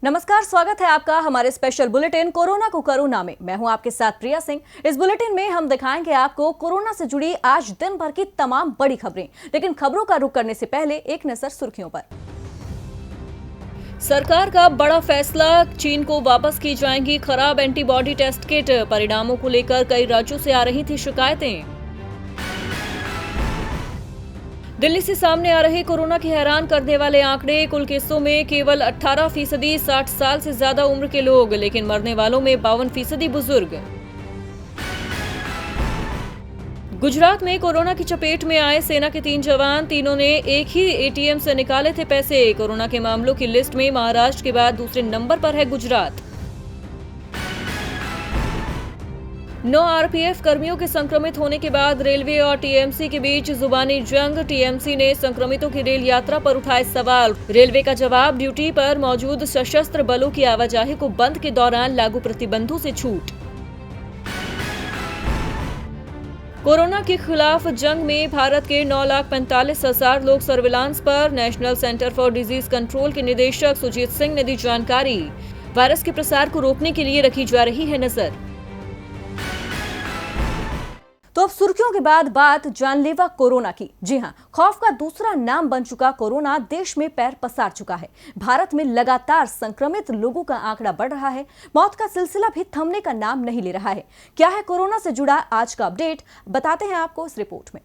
नमस्कार, स्वागत है आपका हमारे स्पेशल बुलेटिन कोरोना को करुणा में। मैं हूं आपके साथ प्रिया सिंह। इस बुलेटिन में हम दिखाएंगे आपको कोरोना से जुड़ी आज दिन भर की तमाम बड़ी खबरें। लेकिन खबरों का रुख करने से पहले एक नजर सुर्खियों पर। सरकार का बड़ा फैसला, चीन को वापस की जाएंगी खराब एंटीबॉडी टेस्ट किट। परिणामों को लेकर कई राज्यों से आ रही थी शिकायतें। दिल्ली से सामने आ रहे कोरोना के हैरान करने वाले आंकड़े, कुल केसों में केवल 18% 60 साल से ज्यादा उम्र के लोग, लेकिन मरने वालों में 52% बुजुर्ग। गुजरात में कोरोना की चपेट में आए सेना के 3 जवान, तीनों ने एक ही एटीएम से निकाले थे पैसे। कोरोना के मामलों की लिस्ट में महाराष्ट्र के बाद दूसरे नंबर पर है गुजरात। 9 आरपीएफ कर्मियों के संक्रमित होने के बाद रेलवे और टीएमसी के बीच जुबानी जंग। टीएमसी ने संक्रमितों की रेल यात्रा पर उठाए सवाल। रेलवे का जवाब, ड्यूटी पर मौजूद सशस्त्र बलों की आवाजाही को बंद के दौरान लागू प्रतिबंधों से छूट। कोरोना के खिलाफ जंग में भारत के 9,45,000 लोग सर्विलांस पर। National centre for disease control के निदेशक सुजीत सिंह ने दी जानकारी। वायरस के प्रसार को रोकने के लिए रखी जा रही है नजर। तो अब सुर्खियों के बाद बात जानलेवा कोरोना की। जी हां, खौफ का दूसरा नाम बन चुका कोरोना देश में पैर पसार चुका है। भारत में लगातार संक्रमित लोगों का आंकड़ा बढ़ रहा है। मौत का सिलसिला भी थमने का नाम नहीं ले रहा है। क्या है कोरोना से जुड़ा आज का अपडेट, बताते हैं आपको इस रिपोर्ट में।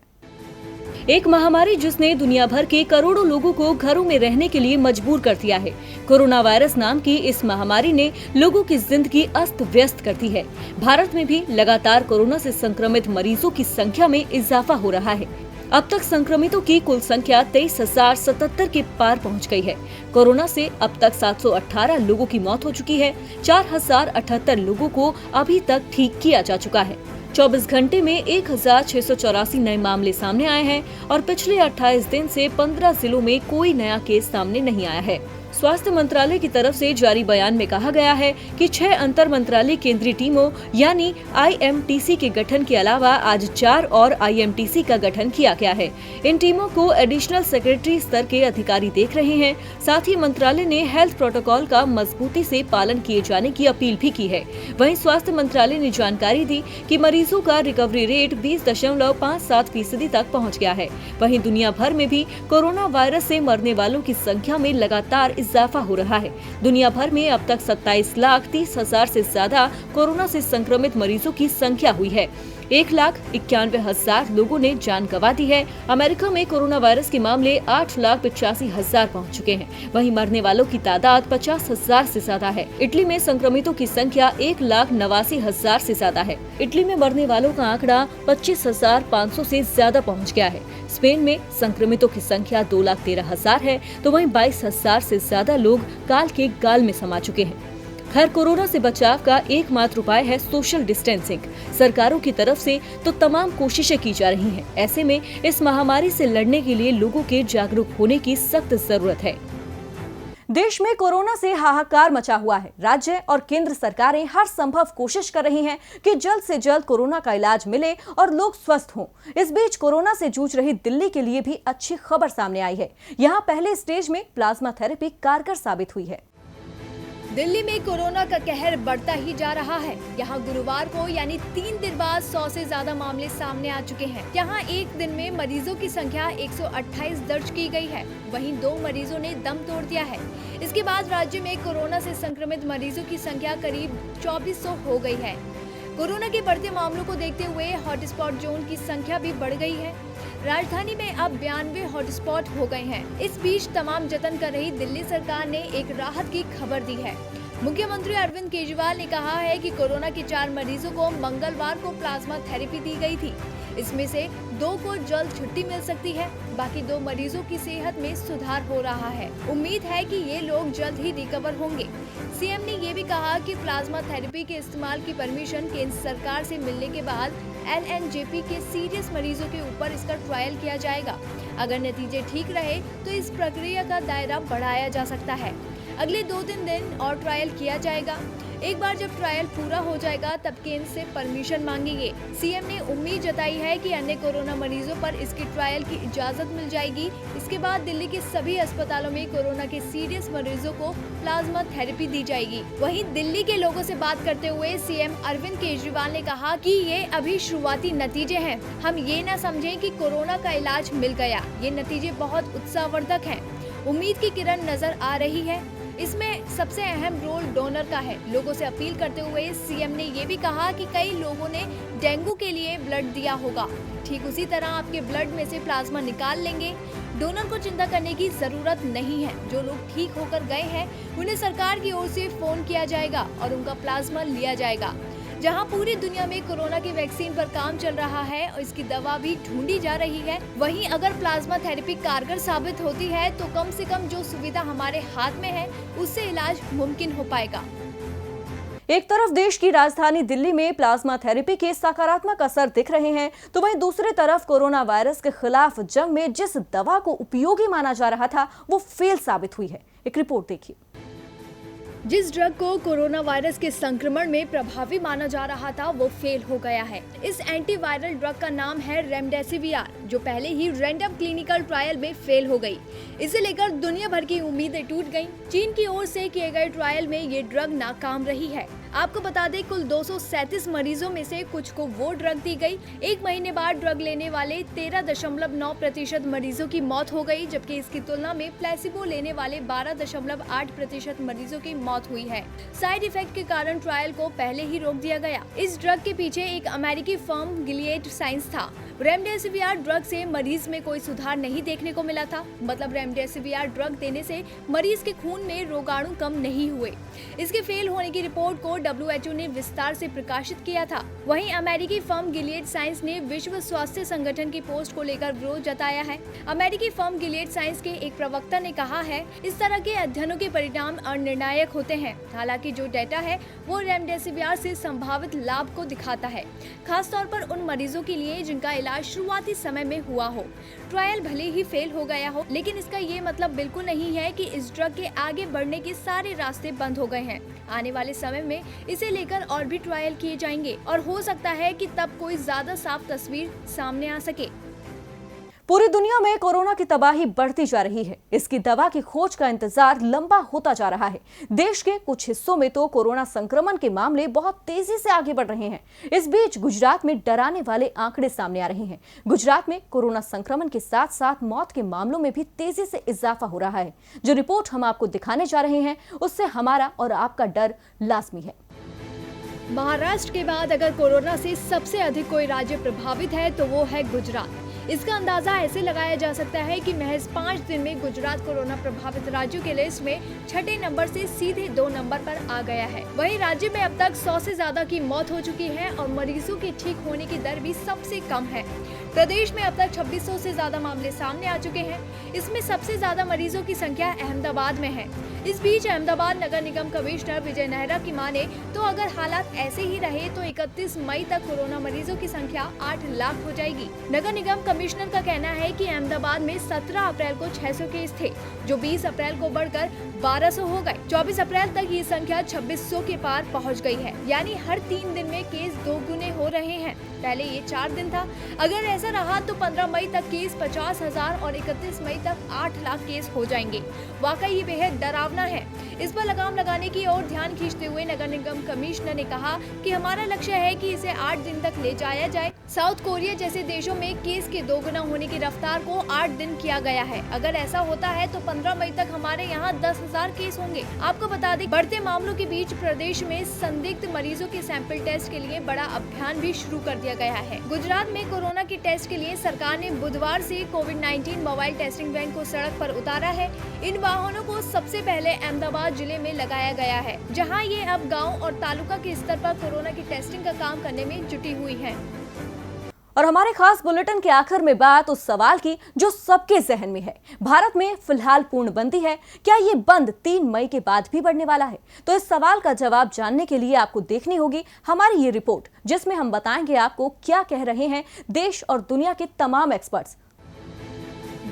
एक महामारी जिसने दुनिया भर के करोड़ों लोगों को घरों में रहने के लिए मजबूर कर दिया है। कोरोना वायरस नाम की इस महामारी ने लोगों की जिंदगी अस्त व्यस्त कर दी है। भारत में भी लगातार कोरोना से संक्रमित मरीजों की संख्या में इजाफा हो रहा है। अब तक संक्रमितों की कुल संख्या 23,077 के पार पहुंच गई है। कोरोना से अब तक 718 लोगों की मौत हो चुकी है। 4,078 लोगों को अभी तक ठीक किया जा चुका है। 24 घंटे में 1,684 नए मामले सामने आए हैं और पिछले 28 दिन से 15 जिलों में कोई नया केस सामने नहीं आया है। स्वास्थ्य मंत्रालय की तरफ से जारी बयान में कहा गया है कि 6 अंतर मंत्रालय केंद्रीय टीमों यानी आईएमटीसी के गठन के अलावा आज 4 और आईएमटीसी का गठन किया गया है। इन टीमों को एडिशनल सेक्रेटरी स्तर के अधिकारी देख रहे हैं। साथ ही मंत्रालय ने हेल्थ प्रोटोकॉल का मजबूती से पालन किए जाने की अपील भी की है। वहीं स्वास्थ्य मंत्रालय ने जानकारी दी कि मरीजों का रिकवरी रेट 20.57% तक पहुँच गया है। वहीं दुनिया भर में भी कोरोना वायरस से मरने वालों की संख्या में लगातार इजाफा हो रहा है। दुनिया भर में अब तक 27,30,000 से ज्यादा कोरोना से संक्रमित मरीजों की संख्या हुई है। 1,91,000 लोगों ने जान गंवा दी है। अमेरिका में कोरोना वायरस के मामले 8,85,000 पहुंच चुके हैं। वहीं मरने वालों की तादाद 50,000 से ज्यादा है। इटली में संक्रमितों की संख्या 1,89,000 से ज्यादा है। इटली में मरने वालों का आंकड़ा 25,500 से ज्यादा पहुँच गया है। स्पेन में संक्रमितों की संख्या 2,13,000 है, तो वहीं 22,000 से ज्यादा लोग काल के गाल में समा चुके हैं। खैर, कोरोना से बचाव का एकमात्र उपाय है सोशल डिस्टेंसिंग। सरकारों की तरफ से तो तमाम कोशिशें की जा रही हैं। ऐसे में इस महामारी से लड़ने के लिए लोगों के जागरूक होने की सख्त जरूरत है। देश में कोरोना से हाहाकार मचा हुआ है। राज्य और केंद्र सरकारें हर संभव कोशिश कर रही हैं कि जल्द से जल्द कोरोना का इलाज मिले और लोग स्वस्थ हों। इस बीच कोरोना से जूझ रही दिल्ली के लिए भी अच्छी खबर सामने आई है। यहां पहले स्टेज में प्लाज्मा थेरेपी कारगर साबित हुई है। दिल्ली में कोरोना का कहर बढ़ता ही जा रहा है। यहाँ गुरुवार को यानी 3 दिन बाद 100 से ज्यादा मामले सामने आ चुके हैं। यहाँ एक दिन में मरीजों की संख्या 128 दर्ज की गई है। वहीं 2 मरीजों ने दम तोड़ दिया है। इसके बाद राज्य में कोरोना से संक्रमित मरीजों की संख्या करीब 2400 हो गई है। कोरोना के बढ़ते मामलों को देखते हुए हॉटस्पॉट जोन की संख्या भी बढ़ गई है। राजधानी में अब 92 हॉटस्पॉट हो गए हैं। इस बीच तमाम जतन कर रही दिल्ली सरकार ने एक राहत की खबर दी है। मुख्यमंत्री अरविंद केजरीवाल ने कहा है कि कोरोना के 4 मरीजों को मंगलवार को प्लाज्मा थेरेपी दी गई थी। इसमें से 2 को जल्द छुट्टी मिल सकती है। बाकी 2 मरीजों की सेहत में सुधार हो रहा है। उम्मीद है कि ये लोग जल्द ही रिकवर होंगे। सीएम ने ये भी कहा कि प्लाज्मा थेरेपी के इस्तेमाल की परमिशन केंद्र सरकार से मिलने के बाद एलएनजेपी के सीरियस मरीजों के ऊपर इसका ट्रायल किया जाएगा। अगर नतीजे ठीक रहे तो इस प्रक्रिया का दायरा बढ़ाया जा सकता है। अगले 2-3 दिन और ट्रायल किया जाएगा। एक बार जब ट्रायल पूरा हो जाएगा तब केंद्र से परमिशन मांगेंगे। सीएम ने उम्मीद जताई है कि अन्य कोरोना मरीजों पर इसकी ट्रायल की इजाजत मिल जाएगी। इसके बाद दिल्ली के सभी अस्पतालों में कोरोना के सीरियस मरीजों को प्लाज्मा थेरेपी दी जाएगी। वहीं दिल्ली के लोगों से बात करते हुए सीएम अरविंद केजरीवाल ने कहा कि ये अभी शुरुआती नतीजे हैं। हम ये न समझें कि कोरोना का इलाज मिल गया। ये नतीजे बहुत उत्साहवर्धक हैं। उम्मीद की किरण नजर आ रही है। इसमें सबसे अहम रोल डोनर का है। लोगों से अपील करते हुए सीएम ने ये भी कहा कि कई लोगों ने डेंगू के लिए ब्लड दिया होगा, ठीक उसी तरह आपके ब्लड में से प्लाज्मा निकाल लेंगे। डोनर को चिंता करने की जरूरत नहीं है। जो लोग ठीक होकर गए हैं उन्हें सरकार की ओर से फोन किया जाएगा और उनका प्लाज्मा लिया जाएगा। जहां पूरी दुनिया में कोरोना की वैक्सीन पर काम चल रहा है और इसकी दवा भी ढूंढी जा रही है, वहीं अगर प्लाज्मा थेरेपी कारगर साबित होती है तो कम से कम जो सुविधा हमारे हाथ में है उससे इलाज मुमकिन हो पाएगा। एक तरफ देश की राजधानी दिल्ली में प्लाज्मा थेरेपी के सकारात्मक असर दिख रहे हैं, तो वहीं दूसरी तरफ कोरोना वायरस के खिलाफ जंग में जिस दवा को उपयोगी माना जा रहा था वो फेल साबित हुई है। एक रिपोर्ट देखिए। जिस ड्रग को कोरोना वायरस के संक्रमण में प्रभावी माना जा रहा था वो फेल हो गया है। इस एंटीवायरल ड्रग का नाम है रेमडेसिविर, जो पहले ही रैंडम क्लिनिकल ट्रायल में फेल हो गई। इसे लेकर दुनिया भर की उम्मीदें टूट गईं। चीन की ओर से किए गए ट्रायल में ये ड्रग नाकाम रही है। आपको बता दें कुल 237 मरीजों में से कुछ को वो ड्रग दी गई। एक महीने बाद ड्रग लेने वाले 13.9% मरीजों की मौत हो गई, जबकि इसकी तुलना में प्लेसिबो लेने वाले 12.8% मरीजों की मौत हुई है। साइड इफेक्ट के कारण ट्रायल को पहले ही रोक दिया गया। इस ड्रग के पीछे एक अमेरिकी फर्म गिलियड साइंस था। रेमडेसिविर ड्रग से मरीज में कोई सुधार नहीं देखने को मिला था। मतलब रेमडेसिविर ड्रग देने से मरीज के खून में रोगाणु कम नहीं हुए। इसके फेल होने की रिपोर्ट को WHO ने विस्तार से प्रकाशित किया था। वहीं अमेरिकी फर्म गिलियड साइंस ने विश्व स्वास्थ्य संगठन की पोस्ट को लेकर विरोध जताया है। अमेरिकी फर्म गिलियड साइंस के एक प्रवक्ता ने कहा है, इस तरह के अध्ययनों के परिणाम अनिर्णायक होते हैं। हालांकि जो डेटा है वो रेमडेसिविर से संभावित लाभ को दिखाता है, खासतौर पर उन मरीजों के लिए जिनका इलाज शुरुआती समय में हुआ हो। ट्रायल भले ही फेल हो गया हो, लेकिन इसका ये मतलब बिल्कुल नहीं है कि इस ड्रग के आगे बढ़ने के सारे रास्ते बंद हो गए हैं। आने वाले समय में इसे लेकर और भी ट्रायल किए जाएंगे और हो सकता है कि तब कोई ज्यादा साफ तस्वीर सामने आ सके। पूरी दुनिया में कोरोना की तबाही बढ़ती जा रही है। इसकी दवा की खोज का इंतजार लंबा होता जा रहा है। देश के कुछ हिस्सों में तो कोरोना संक्रमण के मामले बहुत तेजी से आगे बढ़ रहे हैं। इस बीच गुजरात में डराने वाले आंकड़े सामने आ रहे हैं। गुजरात में कोरोना संक्रमण के साथ साथ मौत के मामलों में भी तेजी से इजाफा हो रहा है। जो रिपोर्ट हम आपको दिखाने जा रहे हैं उससे हमारा और आपका डर लाजमी है। महाराष्ट्र के बाद अगर कोरोना से सबसे अधिक कोई राज्य प्रभावित है तो वो है गुजरात। इसका अंदाजा ऐसे लगाया जा सकता है कि महज 5 दिन में गुजरात कोरोना प्रभावित राज्यों के लिस्ट में 6ठे नंबर से सीधे 2 नंबर पर आ गया है। वहीं राज्य में अब तक 100 से ज्यादा की मौत हो चुकी है और मरीजों के ठीक होने की दर भी सबसे कम है। प्रदेश में अब तक 2600 से ज्यादा मामले सामने आ चुके हैं। इसमें सबसे ज्यादा मरीजों की संख्या अहमदाबाद में है। इस बीच अहमदाबाद नगर निगम कमिश्नर विजय नेहरा की माने तो अगर हालात ऐसे ही रहे तो 31 मई तक कोरोना मरीजों की संख्या 8 लाख हो जाएगी। नगर निगम कमिश्नर का कहना है कि अहमदाबाद में 17 अप्रैल को 600 केस थे, जो 20 अप्रैल को बढ़कर 1200 हो गए। 24 अप्रैल तक ये संख्या 2600 के पार पहुंच गई है। यानी हर 3 दिन में केस 2 गुने हो रहे हैं। पहले ये 4 दिन था। अगर ऐसा रहा तो 15 मई तक केस 50,000 और 31 मई तक 8 लाख केस हो जाएंगे। वाकई ये बेहद डरावना है। इस पर लगाम लगाने की ओर ध्यान खींचते हुए नगर निगम कमिश्नर ने कहा कि हमारा लक्ष्य है कि इसे 8 दिन तक ले जाया जाए। साउथ कोरिया जैसे देशों में केस के 2 गुना होने की रफ्तार को 8 दिन किया गया है। अगर ऐसा होता है तो 15 मई तक हमारे यहाँ 10,000 केस होंगे। आपको बता दें, बढ़ते मामलों के बीच प्रदेश में संदिग्ध मरीजों के सैंपल टेस्ट के लिए बड़ा अभियान भी शुरू कर दिया गया है। गुजरात में कोरोना के टेस्ट के लिए सरकार ने बुधवार से कोविड-19 मोबाइल टेस्टिंग वैन को सड़क पर उतारा है। इन वाहनों को सबसे पहले अहमदाबाद जिले में लगाया गया है, जहां ये अब गांव और तालुका के स्तर पर कोरोना की टेस्टिंग का काम करने में जुटी हुई है। और हमारे खास बुलेटिन के आखिर में बात उस सवाल की जो सबके जहन में है। भारत में फिलहाल पूर्णबंदी है, क्या ये बंद 3 मई के बाद भी बढ़ने वाला है? तो इस सवाल का जवाब जानने के लिए आपको देखनी होगी हमारी ये रिपोर्ट, जिसमें हम बताएंगे आपको क्या कह रहे हैं देश और दुनिया के तमाम एक्सपर्ट्स।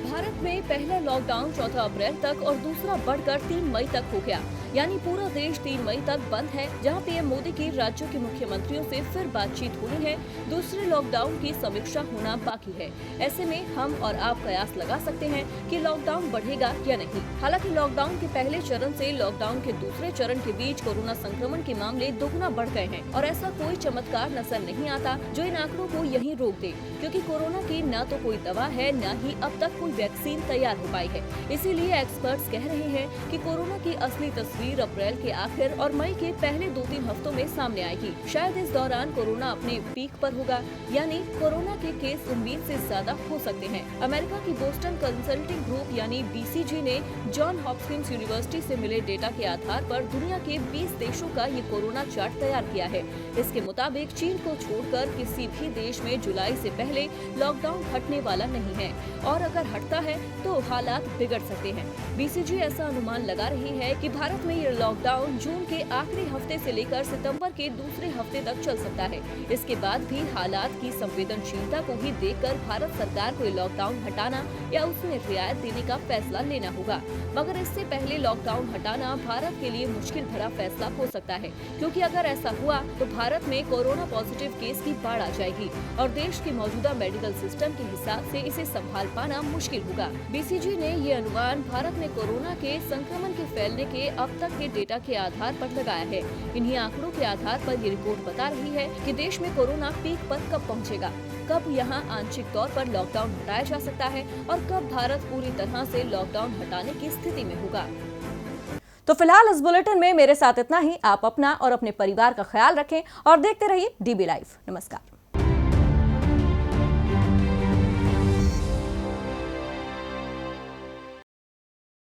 भारत में पहला लॉकडाउन 14 अप्रैल तक और दूसरा बढ़कर 3 मई तक हो गया। यानी पूरा देश 3 मई तक बंद है, जहां पीएम मोदी की राज्यों के मुख्यमंत्रियों से फिर बातचीत होनी है। दूसरे लॉकडाउन की समीक्षा होना बाकी है। ऐसे में हम और आप कयास लगा सकते हैं कि लॉकडाउन बढ़ेगा या नहीं। हालांकि लॉकडाउन के पहले चरण से लॉकडाउन के दूसरे चरण के बीच कोरोना संक्रमण के मामले दोगुना बढ़ गए हैं और ऐसा कोई चमत्कार नजर नहीं आता जो इन आंकड़ों को यहीं रोक दे, क्योंकि कोरोना की न तो कोई दवा है, न ही अब तक कोई वैक्सीन तैयार हो पाई है। इसीलिए एक्सपर्ट्स कह रहे हैं कि कोरोना की असली तस्वीर अप्रैल के आखिर और मई के पहले 2-3 हफ्तों में सामने आएगी। शायद इस दौरान कोरोना अपने पीक पर होगा, यानी कोरोना के केस उम्मीद से ज्यादा हो सकते हैं। अमेरिका की बोस्टन कंसल्टिंग ग्रुप यानी BCG ने जॉन हॉपकिंस यूनिवर्सिटी से मिले डेटा के आधार पर दुनिया के 20 देशों का ये कोरोना चार्ट तैयार किया है। इसके मुताबिक चीन को छोड़कर किसी भी देश में जुलाई से पहले लॉकडाउन हटने वाला नहीं है, और अगर हटता है तो हालात बिगड़ सकते हैं। BCG ऐसा अनुमान लगा रही है कि भारत में ये लॉकडाउन जून के आखिरी हफ्ते से लेकर सितंबर के दूसरे हफ्ते तक चल सकता है। इसके बाद भी हालात की संवेदनशीलता को ही देखकर भारत सरकार को लॉकडाउन हटाना या उसमें रियायत देने का फैसला लेना होगा। मगर इससे पहले लॉकडाउन हटाना भारत के लिए मुश्किल भरा फैसला हो सकता है, क्योंकि अगर ऐसा हुआ तो भारत में कोरोना पॉजिटिव केस की बाढ़ आ जाएगी और देश के मौजूदा मेडिकल सिस्टम के हिसाब से इसे संभाल पाना मुश्किल होगा। BCG ने ये अनुमान भारत में कोरोना के संक्रमण के फैलने के अब तक के डेटा के आधार पर लगाया है। इन्हीं आंकड़ों के आधार पर ये रिपोर्ट बता रही है कि देश में कोरोना पीक पर कब पहुंचेगा, कब यहां आंशिक तौर पर लॉकडाउन हटाया जा सकता है और कब भारत पूरी तरह से लॉकडाउन हटाने की स्थिति में होगा। तो फिलहाल इस बुलेटिन में मेरे साथ इतना ही। आप अपना और अपने परिवार का ख्याल रखें और देखते रहिए DB लाइव। नमस्कार।